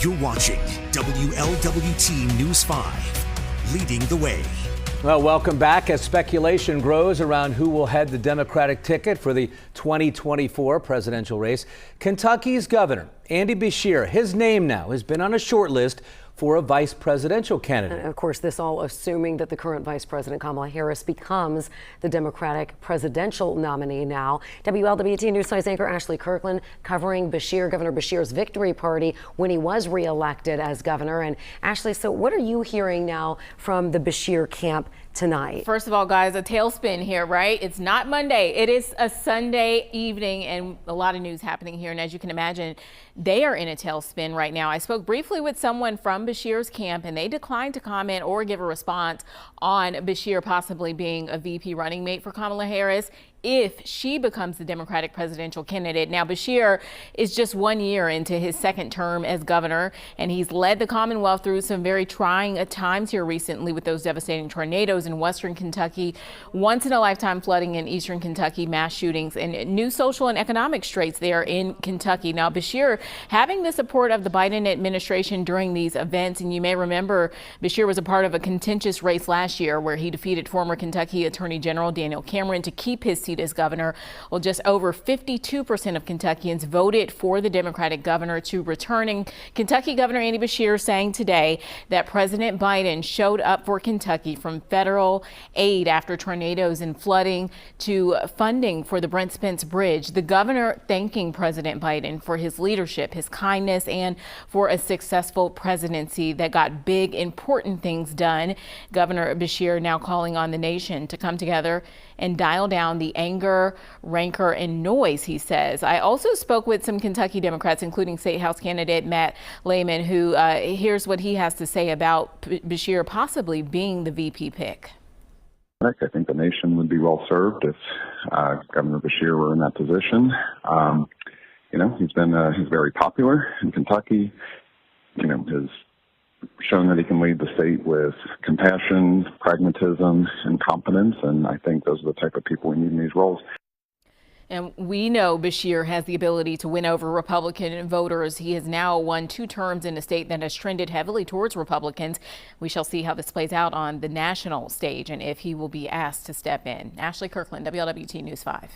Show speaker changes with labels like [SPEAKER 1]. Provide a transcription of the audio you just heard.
[SPEAKER 1] You're watching WLWT News 5, leading the way.
[SPEAKER 2] Well, welcome back. As speculation grows around who will head the Democratic ticket for the 2024 presidential race, Kentucky's governor, Andy Beshear, his name now has been on a short list for a vice presidential candidate.
[SPEAKER 3] And of course, this all assuming that the current Vice President Kamala Harris becomes the Democratic presidential nominee now. WLWT News 5's anchor Ashley Kirkland covering Governor Beshear's victory party when he was reelected as governor. And Ashley, so what are you hearing now from the Beshear camp tonight?
[SPEAKER 4] First of all, guys, a tailspin here, right? It's not Monday. It is a Sunday evening and a lot of news happening here. And as you can imagine, they are in a tailspin right now. I spoke briefly with someone from Beshear's camp and they declined to comment or give a response on Beshear possibly being a VP running mate for Kamala Harris if she becomes the Democratic presidential candidate. Now, Beshear is just 1 year into his second term as governor, and he's led the Commonwealth through some very trying times here recently with those devastating tornadoes in western Kentucky, once-in-a-lifetime flooding in eastern Kentucky, mass shootings, and new social and economic straits there in Kentucky. Now, Beshear having the support of the Biden administration during these events, and you may remember Beshear was a part of a contentious race last year where he defeated former Kentucky Attorney General Daniel Cameron to keep his seat as governor. Well, just over 52% of Kentuckians voted for the Democratic governor to returning. Kentucky Governor Andy Beshear saying today that President Biden showed up for Kentucky from federal aid after tornadoes and flooding to funding for the Brent Spence Bridge. The governor thanking President Biden for his leadership, his kindness, and for a successful presidency that got big, important things done. Governor Beshear now calling on the nation to come together and dial down the anger, rancor, and noise, he says. I also spoke with some Kentucky Democrats, including State House candidate Matt Lehman, who here's what he has to say about Beshear possibly being the VP pick.
[SPEAKER 5] I think the nation would be well served if Governor Beshear were in that position. He's very popular in Kentucky. Has shown that he can lead the state with compassion, pragmatism, and competence, and I think those are the type of people we need in these roles.
[SPEAKER 4] And we know Beshear has the ability to win over Republican voters. He has now won 2 terms in a state that has trended heavily towards Republicans. We shall see how this plays out on the national stage and if he will be asked to step in. Ashley Kirkland, WLWT News 5.